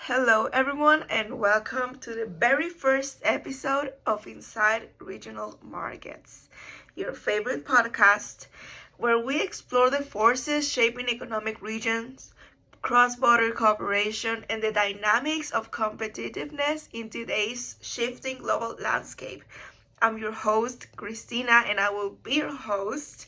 Hello, everyone, and welcome to the very first episode of Inside Regional Markets, your favorite podcast where we explore the forces shaping economic regions, cross-border cooperation, and the dynamics of competitiveness in today's shifting global landscape. I'm your host, Christina, and I will be your host.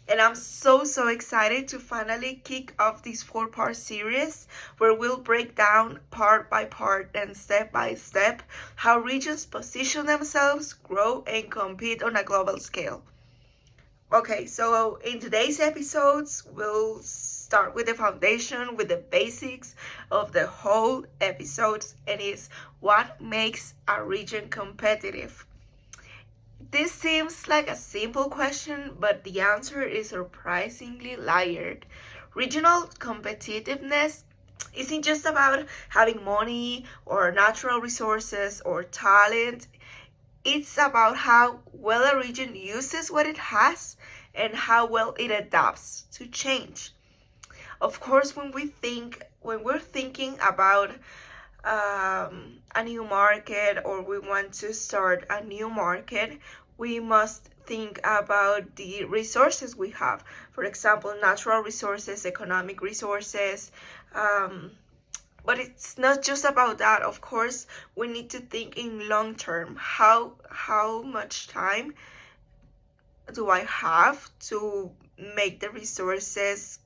And I'm so excited to finally kick off this 4-part series where we'll break down part by part and step by step how regions position themselves, grow, and compete on a global scale. Okay, so in today's episodes, we'll start with the foundation, with the basics of the whole episodes, and it's what makes a region competitive. This seems like a simple question, but the answer is surprisingly layered. Regional competitiveness isn't just about having money or natural resources or talent. It's about how well a region uses what it has and how well it adapts to change. Of course, when we're thinking about a new market or we want to start a new market, we must think about the resources we have. For example, natural resources, economic resources. But it's not just about that. Of course, we need to think in long term. How much time do I have to make the resources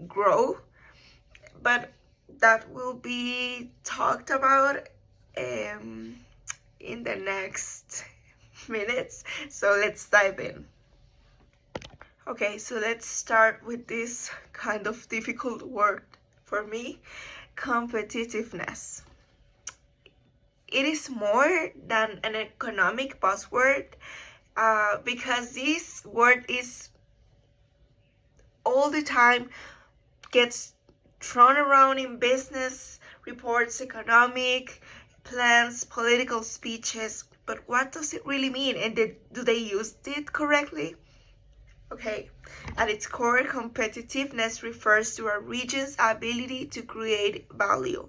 grow? But that will be talked about in the next minutes. So let's dive in. Okay, so let's start with this kind of difficult word for me, competitiveness. It is more than an economic buzzword because this word is all the time gets thrown around in business reports, economic plans, political speeches. But what does it really mean, and do they use it correctly? Okay, at its core, competitiveness refers to a region's ability to create value.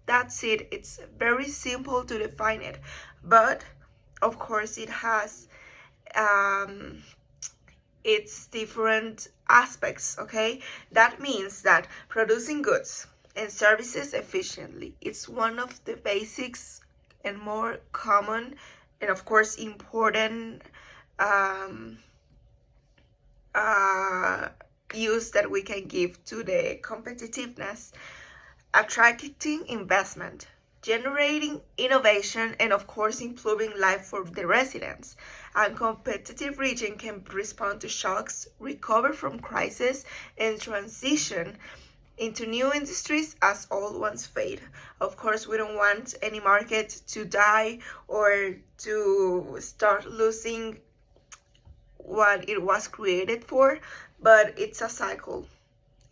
That's it. It's very simple to define it, but of course it has its different aspects. Okay, that means that producing goods and services efficiently, it's one of the basics and more common and of course important use that we can give to the competitiveness. Attracting investment, generating innovation, and of course improving life for the residents. A competitive region can respond to shocks, recover from crisis, and transition into new industries as old ones fade. Of course, we don't want any market to die or to start losing what it was created for, but it's a cycle.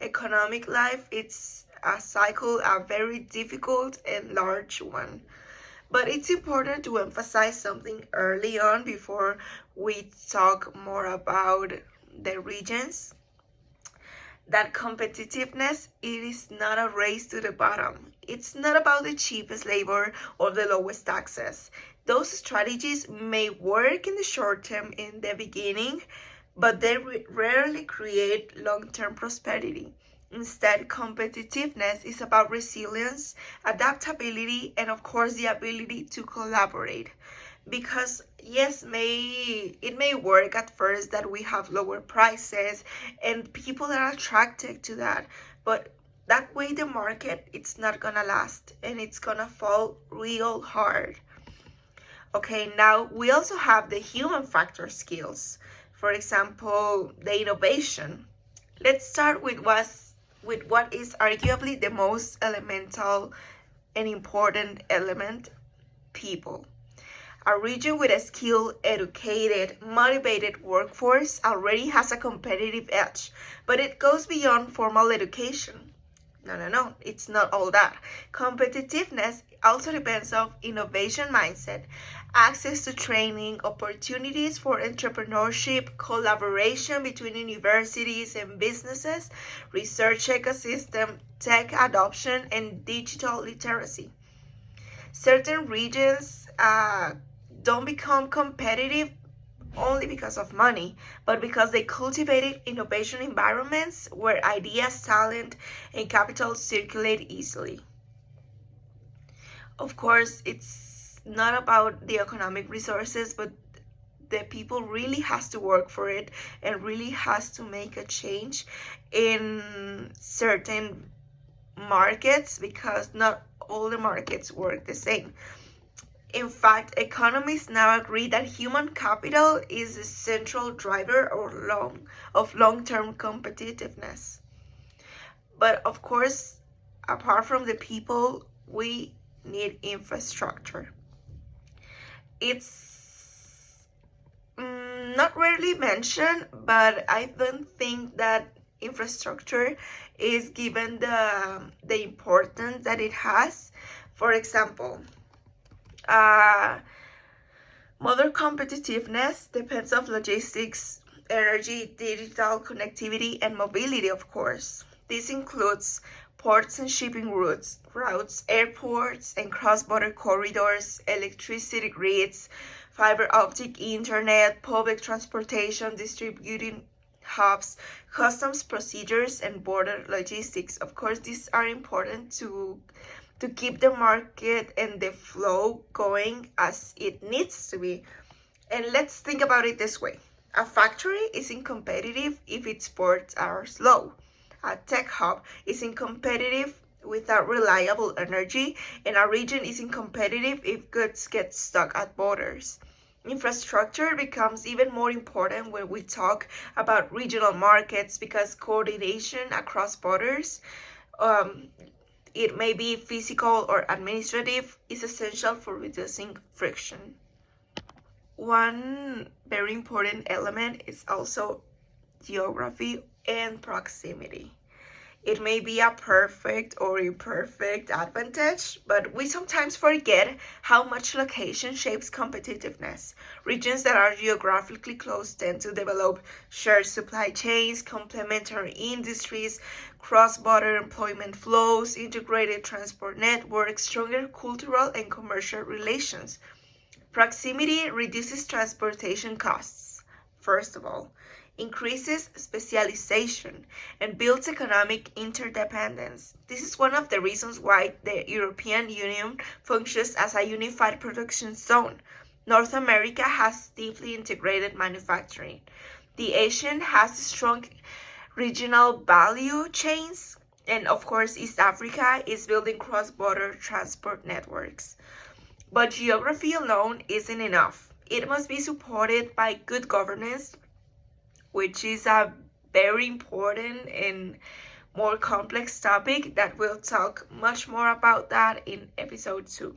Economic life, it's a cycle, a very difficult and large one. But it's important to emphasize something early on before we talk more about the regions. That competitiveness, it is not a race to the bottom. It's not about the cheapest labor or the lowest taxes. Those strategies may work in the short term in the beginning, but they rarely create long-term prosperity. Instead, competitiveness is about resilience, adaptability, and of course the ability to collaborate. Because yes, it may work at first that we have lower prices and people are attracted to that, but that way the market, it's not gonna last and it's gonna fall real hard. Okay, now we also have the human factor skills. For example, the innovation. Let's start with what is arguably the most elemental and important element, people. A region with a skilled, educated, motivated workforce already has a competitive edge, but it goes beyond formal education. No, it's not all that. Competitiveness also depends on innovation mindset, access to training, opportunities for entrepreneurship, collaboration between universities and businesses, research ecosystem, tech adoption, and digital literacy. Certain regions don't become competitive only because of money, but because they cultivated innovation environments where ideas, talent, and capital circulate easily. Of course, it's not about the economic resources, but the people really has to work for it and really has to make a change in certain markets, because not all the markets work the same. In fact, economists now agree that human capital is a central driver of long-term competitiveness. But of course, apart from the people, we need infrastructure. It's not rarely mentioned, but I don't think that infrastructure is given the importance that it has. For example, modern competitiveness depends on logistics, energy, digital connectivity, and mobility, of course. This includes ports and shipping routes, airports and cross-border corridors, electricity grids, fiber optic internet, public transportation, distributing hubs, customs procedures, and border logistics. Of course, these are important to keep the market and the flow going as it needs to be. And let's think about it this way. A factory isn't competitive if its ports are slow. A tech hub isn't competitive without reliable energy, and a region isn't competitive if goods get stuck at borders. Infrastructure becomes even more important when we talk about regional markets, because coordination across borders, it may be physical or administrative, is essential for reducing friction. One very important element is also geography and proximity. It may be a perfect or imperfect advantage, but we sometimes forget how much location shapes competitiveness. Regions that are geographically close tend to develop shared supply chains, complementary industries, cross-border employment flows, integrated transport networks, stronger cultural and commercial relations. Proximity reduces transportation costs, first of all, increases specialization, and builds economic interdependence. This is one of the reasons why the European Union functions as a unified production zone. North America has deeply integrated manufacturing. The Asian has strong regional value chains, and of course, East Africa is building cross-border transport networks. But geography alone isn't enough. It must be supported by good governance, which is a very important and more complex topic that we'll talk much more about that in episode 2.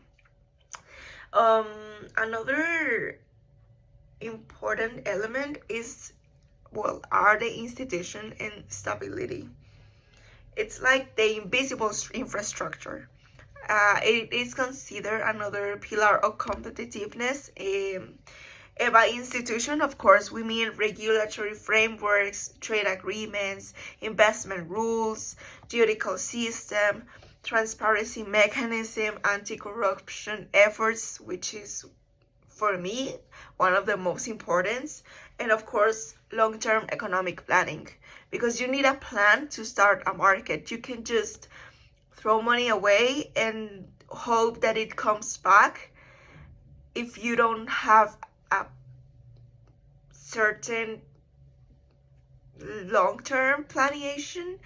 Another important element are the institution and stability. It's like the invisible infrastructure. It is considered another pillar of competitiveness. By institution, of course, we mean regulatory frameworks, trade agreements, investment rules, judicial system, transparency mechanism, anti-corruption efforts, which is, for me, one of the most important, and of course, long-term economic planning, because you need a plan to start a market. You can just throw money away and hope that it comes back if you don't have a certain long-term planning.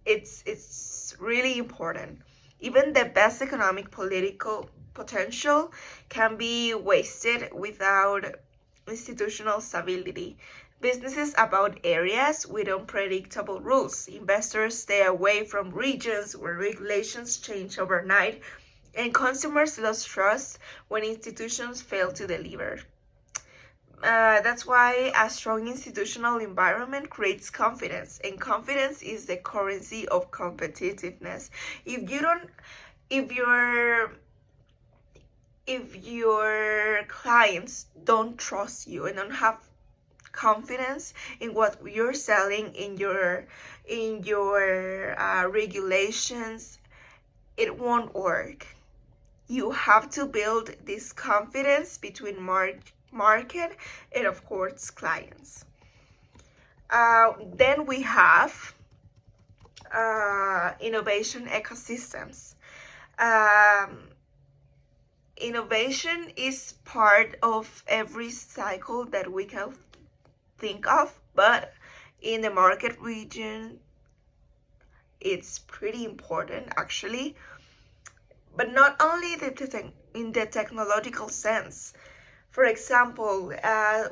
It's really important. Even the best economic political potential can be wasted without institutional stability. Businesses about areas with unpredictable rules. Investors stay away from regions where regulations change overnight, and consumers lose trust when institutions fail to deliver. That's why a strong institutional environment creates confidence, and confidence is the currency of competitiveness. If if your clients don't trust you and don't have confidence in what you're selling, in your regulations, it won't work. You have to build this confidence between market and of course clients. Then we have innovation ecosystems. Innovation is part of every cycle that we can think of, but in the market region, it's pretty important actually. But not only in the technological sense. For example,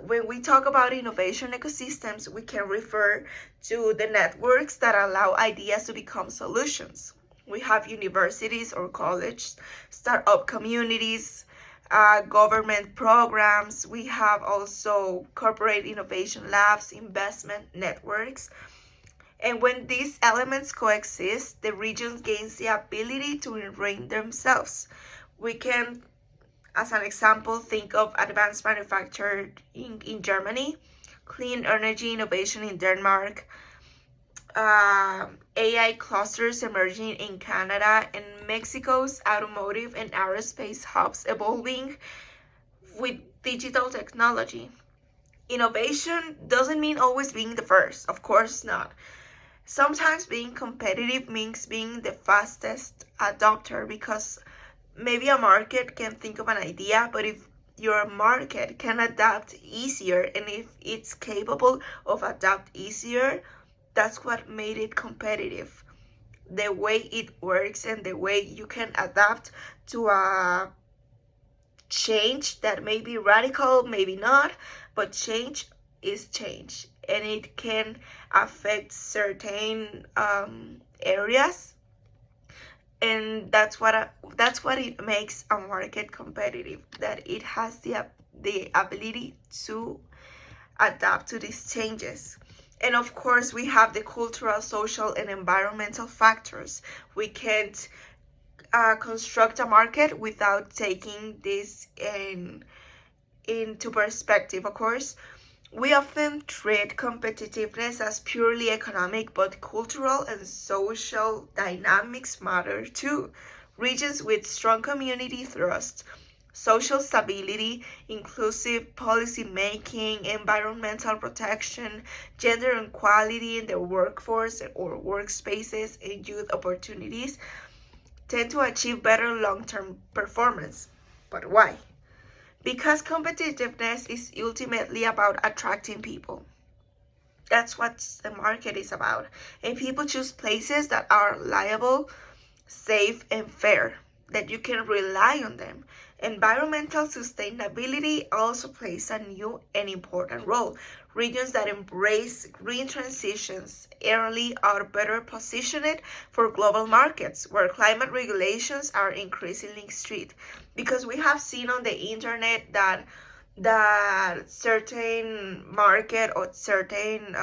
when we talk about innovation ecosystems, we can refer to the networks that allow ideas to become solutions. We have universities or colleges, startup communities, government programs. We have also corporate innovation labs, investment networks. And when these elements coexist, the region gains the ability to innovate themselves. We can, as an example, think of advanced manufacturing in Germany, clean energy innovation in Denmark, AI clusters emerging in Canada, and Mexico's automotive and aerospace hubs evolving with digital technology. Innovation doesn't mean always being the first, of course not. Sometimes being competitive means being the fastest adopter, because maybe a market can think of an idea, but if your market can adapt easier and if it's capable of adapt easier, that's what made it competitive. The way it works and the way you can adapt to a change that may be radical, maybe not, but change is change, and it can affect certain areas, and that's what it makes a market competitive, that it has the ability to adapt to these changes. And of course, we have the cultural, social, and environmental factors. We can't construct a market without taking this into perspective. Of course, we often treat competitiveness as purely economic, but cultural and social dynamics matter too. Regions with strong community thrust, social stability, inclusive policy making, environmental protection, gender equality in the workforce or workspaces, and youth opportunities tend to achieve better long-term performance. But why? Because competitiveness is ultimately about attracting people. That's what the market is about. And people choose places that are reliable, safe, and fair, that you can rely on them. Environmental sustainability also plays a new and important role. Regions that embrace green transitions early are better positioned for global markets, where climate regulations are increasingly strict. Because we have seen on the internet that certain market or certain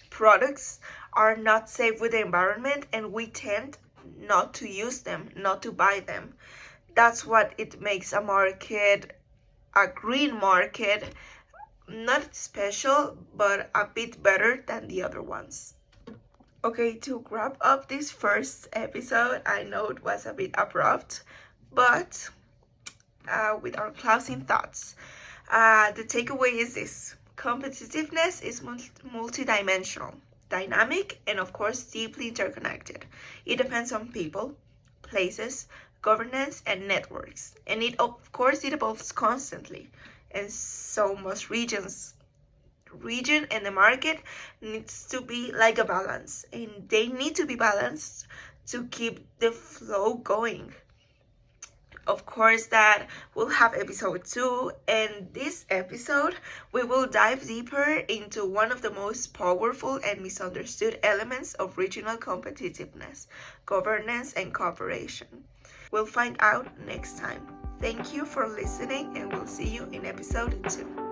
products are not safe with the environment, and we tend not to use them, not to buy them. That's what it makes a market, a green market, not special, but a bit better than the other ones. Okay, to wrap up this first episode, I know it was a bit abrupt, but with our closing thoughts, the takeaway is this: competitiveness is multidimensional, dynamic, and of course deeply interconnected. It depends on people, places, governance, and networks, and it evolves constantly. And so most region and the market needs to be like a balance, and they need to be balanced to keep the flow going. Of course, that we'll have episode 2, and this episode we will dive deeper into one of the most powerful and misunderstood elements of regional competitiveness: governance and cooperation. We'll find out next time. Thank you for listening, and we'll see you in episode 2.